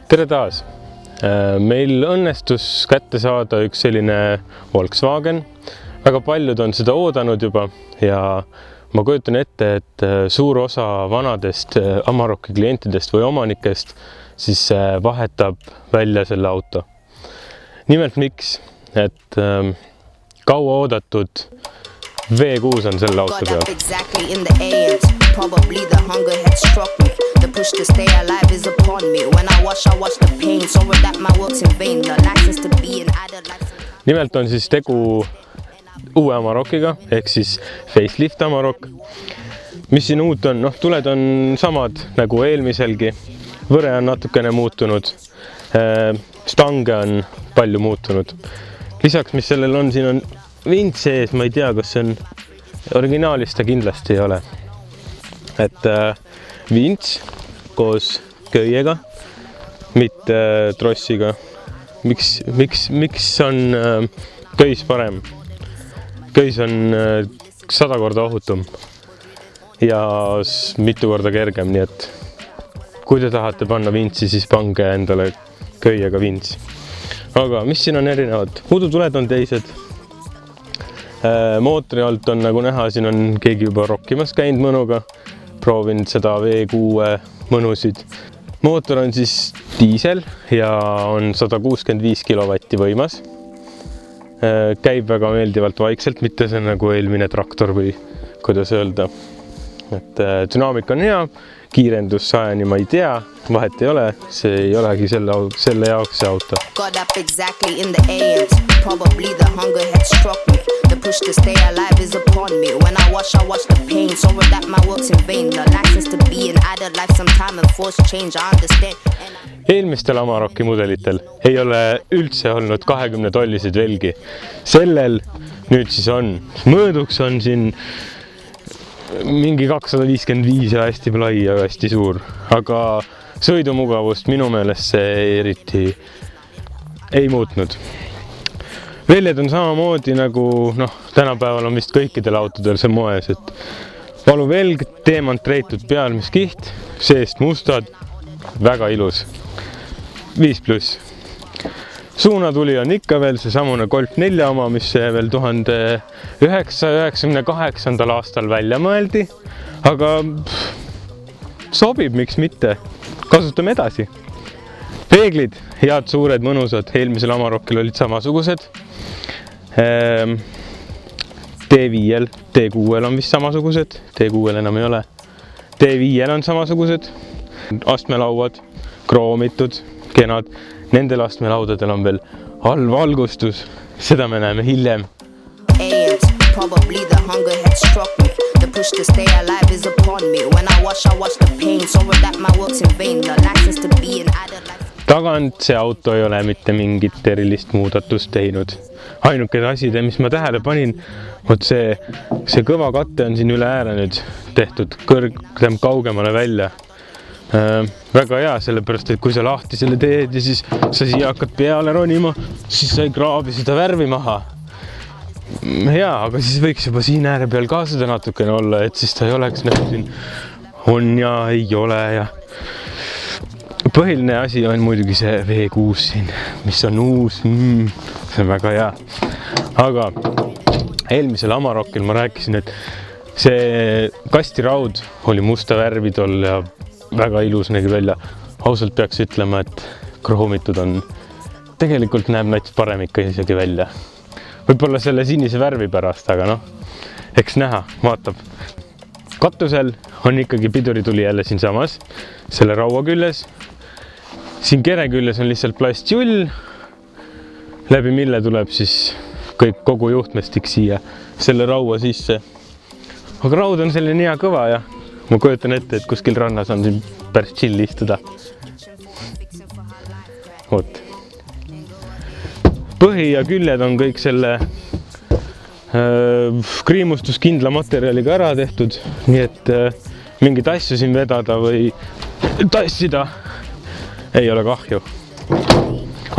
Tere taas! Meil õnnestus kätte saada üks selline Volkswagen. Väga paljud on seda oodanud juba ja ma kujutan ette, et suur osa vanadest Amaroki klientidest või omanikest siis vahetab välja selle auto. Nimelt miks? Et kaua oodatud V6 on selle auto peal. Probably the hunger had struck me. The push to stay alive is upon me. When I watch the pain. Sorry that my work's in vain. The license to be an idle life. Nimelt on siis tegu uue Amarokiga, ehk siis facelift Amarok. Mis siin uut on? Tuled on samad nagu eelmiselgi. Võre on natukene muutunud. Stange on palju muutunud. Lisaks, mis sellel on, siin on vint sees. Ma ei tea, kas see on originaalis, ta kindlasti ei ole. Et vints koos köiega, mitte trossiga. Miks on köis parem? Köis on 100 korda ohutum ja mitu korda kergem, nii et kui te tahate panna vintsi, siis pange endale köiega vints. Aga mis siin on erinevad? Udutuled on teised. Mootori alt on nagu näha, siin on keegi juba rokkimas käinud mõnuga. Proovinud seda V6 mõnusid. Mootor on siis diisel ja on 165 kilovatti võimas. Käib väga meeldivalt vaikselt, mitte see nagu eelmine traktor või kuidas öelda. Et dünaamika on hea, kiirendus 100-ni ma ei tea, vahet ei ole, see ei olegi selle jaoks see auto. Got up exactly in the AM. Probably the hunger had struck me. The push to stay alive is upon me. When I watch the pain. Sorry that my work's in vain. The license to be an idle life sometime and force change. I understand. Eelmistel Amaroki mudelitel ei ole üldse olnud 20 tolliseid velgi. Sellel nüüd siis on. Mõõduks on siin mingi 255 ja hästi plai ja hästi suur. Aga sõidumugavust minu meelest see eriti ei muutnud. Väljad on samamoodi nagu, tänapäeval on vist kõikidel autodel see moes, et valuvelg, demontreitud pealmiskiht, seest mustad, väga ilus. 5+. Suunatuli on ikka veel see samune Golf 4 oma, mis veel 1998. aastal välja mõeldi, aga sobib, miks mitte. Kasutame edasi. Peeglid, head suured, mõnusad, eelmisel Amarokil olid samasugused. D5-l, D6-l on vist samasugused, D6-l enam ei ole. D5-l on samasugused, astmelauad, kroomitud, kenad. Nendel astmelaudadel on veel allvalgustus, seda me näeme hiljem. Probably the hunger had struck me. The push to stay alive is upon me. When I watch the pain. Sorry that my work's in vain. The license to be an idle life. Tagant see auto ei ole mitte mingit erilist muudatust teinud. Ainuke asi, mis ma tähele panin, see kõva katte on siin üle ääre nüüd tehtud kaugemale välja. Väga hea, sellepärast, et kui sa lahti selle teed ja siis sa siia hakkad peale ronima, siis sa ei kraabi seda värvi maha. Hea, aga siis võiks juba siin ääre peal ka seda natukene olla, et siis ta ei oleks nagu siin on ja ei ole ja põhiline asi on muidugi see V6 siin, mis on uus, see on väga hea. Aga eelmisel Amarokil ma rääkisin, et see kastiraud oli musta värvi tol ja väga ilus nägi välja. Ausalt peaks ütlema, et kroomitud on, tegelikult näeb nats parem ikka isegi välja. Võib-olla selle sinise värvi pärast, aga eks näha, vaatab. Katusel on ikkagi pidurituli jälle siin samas, selle raua küljes. Siin kere küljes on lihtsalt plastjull, läbi mille tuleb siis kogu juhtmestik siia selle raua sisse. Aga raud on selline hea kõva ja ma kujutan ette, et kuskil rannas on siin päris chill istuda. Oot. Põhi ja küljed on kõik selle kriimustuskindla materjaliga ära tehtud, nii et mingit asju siin vedada või tassida ei ole kahju.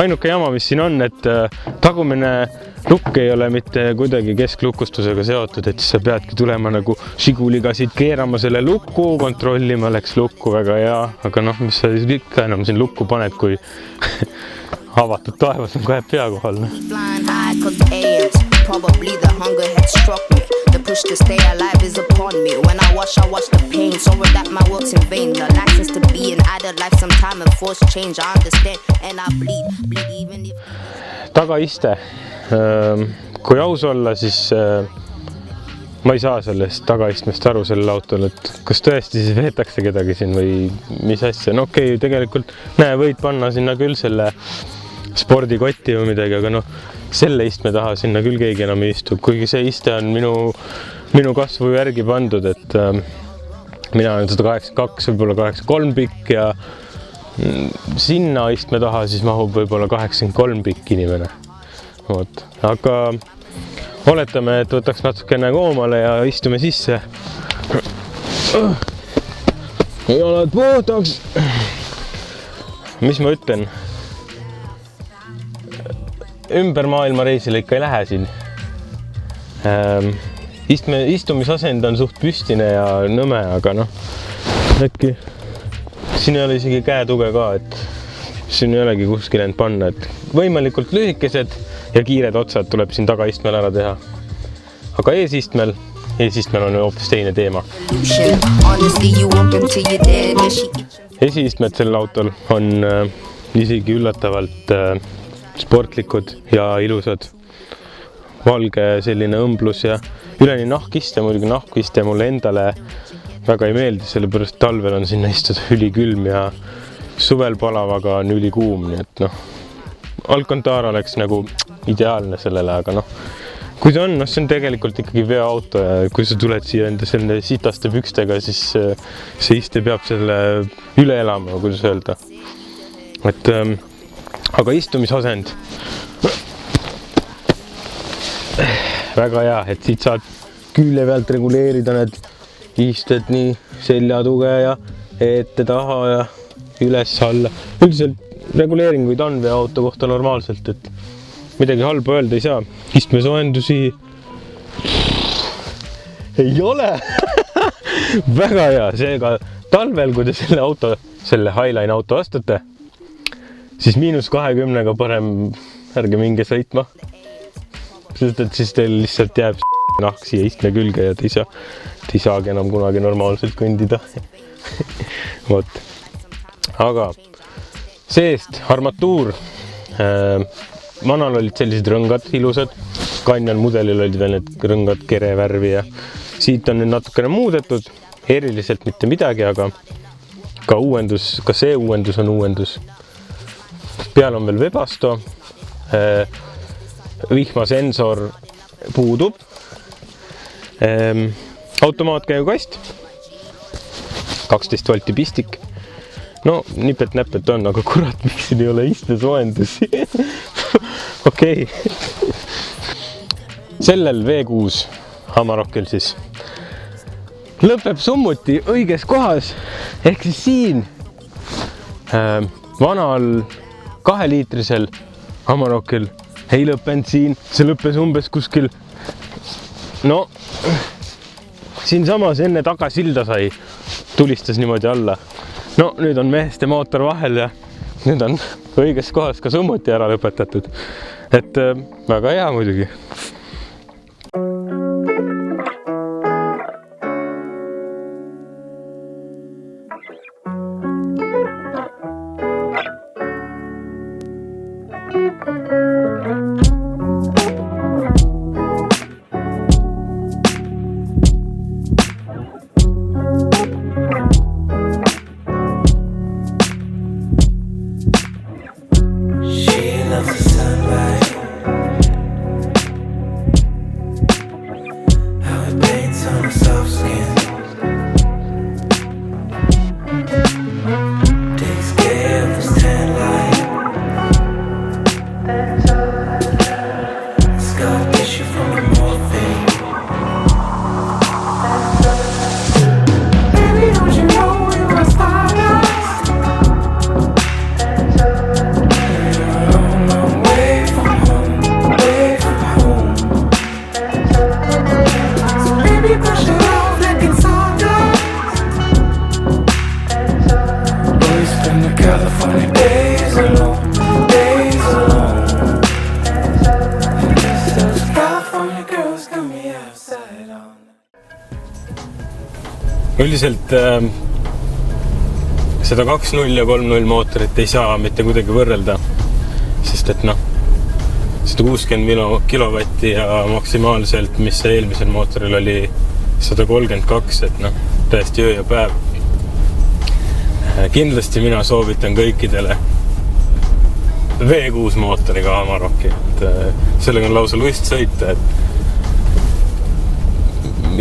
Ainuke jama, mis siin on, et tagumine lukk ei ole mitte kuidagi kesklukustusega seotud, et siis sa peadki tulema nagu Žiguliga siit keerama selle lukku, kontrollima läks lukku väga hea, aga noh, mis sa siis ikka enam siin lukku paned, kui avatud taevas on kohe pea kohal. Probably the hunger had struck me. The push to stay alive is upon me. When I wash the pain. Sorry that my work's in vain. The license to be an adult life sometime and force change. I understand and I bleed even if... Tagaiste. Kui aus olla, siis ma ei saa sellest tagaistmest aru sellel autol, et kas tõesti siis veetakse kedagi siin või mis asja. No okei, tegelikult võid panna sinna küll selle spordikotti või midagi, aga noh, selle istme taha sinna küll keegi enam ei istu, kuigi see iste on minu kasvu järgi pandud, et mina olen 182, võib-olla 83 pikk ja sinna istme taha siis mahub võib-olla 83 pikk inimene. Oot. Aga oletame, et võtaks natukene koomale ja istume sisse. Ei oled puhtaks. Mis ma ütlen? Ümber maailma reisile ikka ei lähe siin. Istumisasend on suht püstine ja nõme, aga noh, äkki siin ei ole isegi käetuge ka, et siin ei olegi kuskil end panna, et võimalikult lühikesed ja kiired otsad tuleb siin tagaistmel ära teha. Aga eesistmel on hoopis teine teema. Esiistmed sellel autol on isegi üllatavalt sportlikud ja ilusad. Valge selline õmblus ja üleni nahkiste, muidugi nahkiste mulle endale väga ei meeldi, sellepärast talvel on sinna istuda ülikülm ja suvel palavaga on ülikuum, nii et noh, Alcantara oleks nagu ideaalne sellele, aga noh, kui see on tegelikult ikkagi veoauto ja kui sa tuled siia enda selline sitaste pükstega, siis see iste peab selle üle elama, kuidas öelda. Et aga istumisasend väga hea, et siit saad külje pealt reguleerida need isted nii seljatuge ja ette taha ja üles alla. Üldiselt reguleeringuid on veoauto kohta normaalselt, et midagi halba öelda ei saa. Istmesoojendusi ei ole. Väga hea, seega talvel, kui te selle Highline auto ostate, siis -20-ga parem ärge minge sõitma. Sest et siis teil lihtsalt jääb nahk siia istme külge ja te ei saagi enam kunagi normaalselt kõndida. Vot. Aga seest armatuur. Manal olid sellised rõngad ilusad. Canyon mudelil olid veel need rõngad kerevärvi ja siit on nüüd natukene muudetud. Eriliselt mitte midagi, aga ka see uuendus on uuendus. Peal on veel Webasto, vihmasensor puudub, automaatkäigukast, 12 volti pistik, no nipet-näpet on, aga kurat, miks siin ei ole istmesoojendusi? Okei. Sellel V6 Amarokil siis lõpeb summuti õiges kohas, ehk siis siin vanal 2-liitrisel Amarokil ei lõppenud siin, see lõppes umbes kuskil, no siin samas enne tagasilda sai, tulistas niimoodi alla. No nüüd on meheste mootor vahel ja nüüd on õiges kohas ka summuti ära lõpetatud. Et väga hea muidugi. ilmselt seda 2.0 ja 3.0 mootorit ei saa mitte kuidagi võrrelda, sest et noh, 160 kilovatti ja maksimaalselt, mis see eelmisel mootoril oli 132, et noh, täiesti öö ja päev. Kindlasti mina soovitan kõikidele V6 mootoriga Amarocki, et sellega on lausa lust sõita, et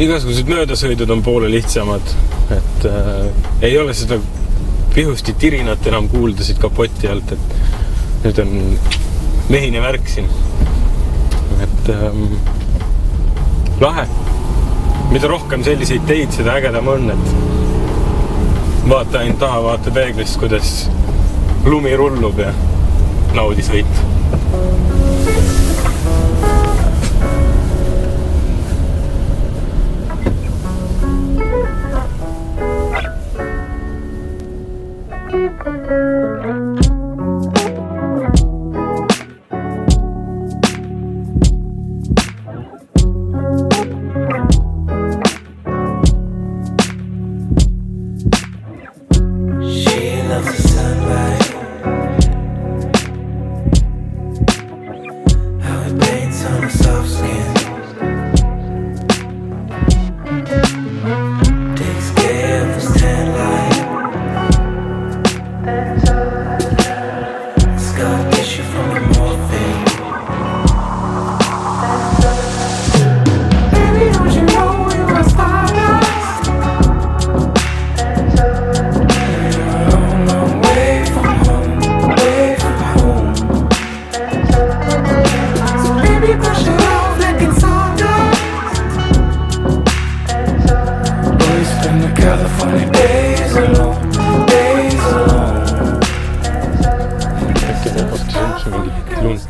igasugused möödasõidud on poole lihtsamad, et ei ole seda pihusti tirinat enam kuulda siit kapoti alt, et nüüd on mehine värk siin, et lahe. Mida rohkem selliseid teid, seda ägedam on, et vaata ainult taha, vaata peeglist, kuidas lumi rullub ja naudi sõit.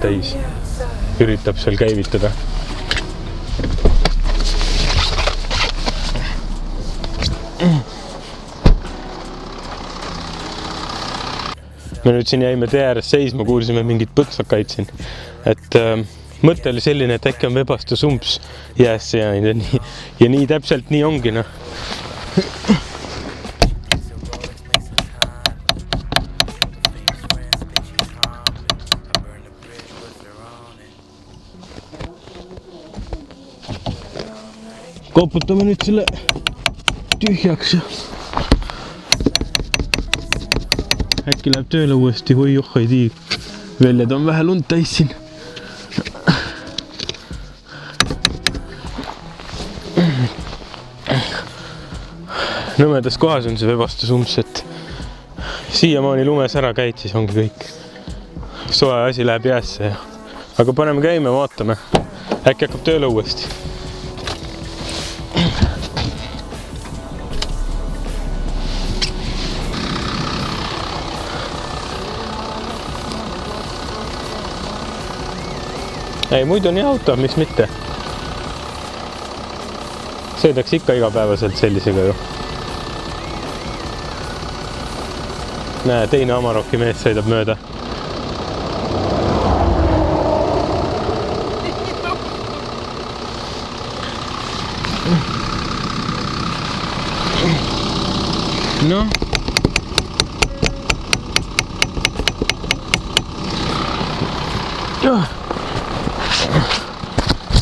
Täis üritab seal käivitada. Me nüüd siin jäime tee ääres seisma, kuulsime mingit põtsakaid siin, et mõte oli selline, et äkki on vebastusumps jäässe jäänud ja nii täpselt nii ongi, noh. Koputame nüüd selle tühjaks ja äkki läheb tööle uuesti, või joh, ei tii. Väljad on vähe lund täis siin. Nõmedas kohas on see vebastusumps, et siiamaani lumes ära käid, siis ongi kõik. Soe asi läheb jäässe. Aga paneme käime, vaatame. Äkki hakkab tööle uuesti. Ei, muidu on nii auto, mis mitte. Sõidaks ikka igapäevaselt sellisega ju. Näe, teine Amarocki mees sõidab mööda. No.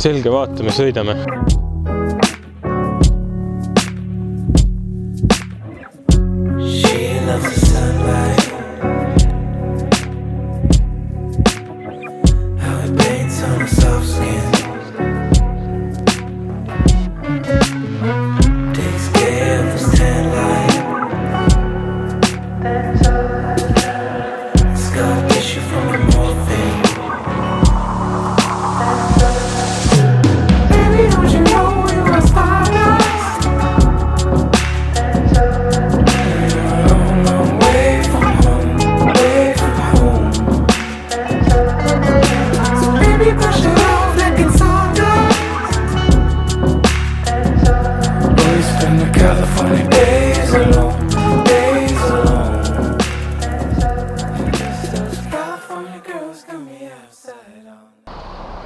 Selge, vaatame, sõidame.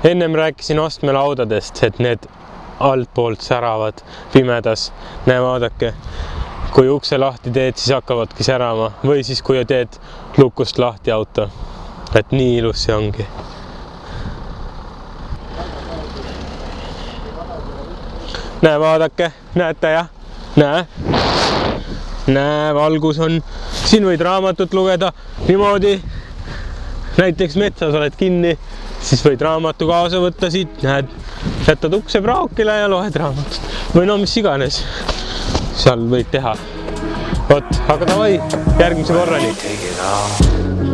Ennem rääkisin astmelaudadest, et need altpoolt säravad pimedas. Näe, vaadake, kui ukse lahti teed, siis hakkavadki särama või siis kui teed lukust lahti auto. Et nii ilus see ongi. Näe, vaadake, näete jah? Näe, valgus on. Siin võid raamatut lugeda niimoodi. Näiteks metsas oled kinni, siis võid raamatu kaasa võtta siit, näed, jätad ukse praokile ja loed raamatut. Või no mis iganes seal võid teha. Vot, aga davai, järgmise korrani.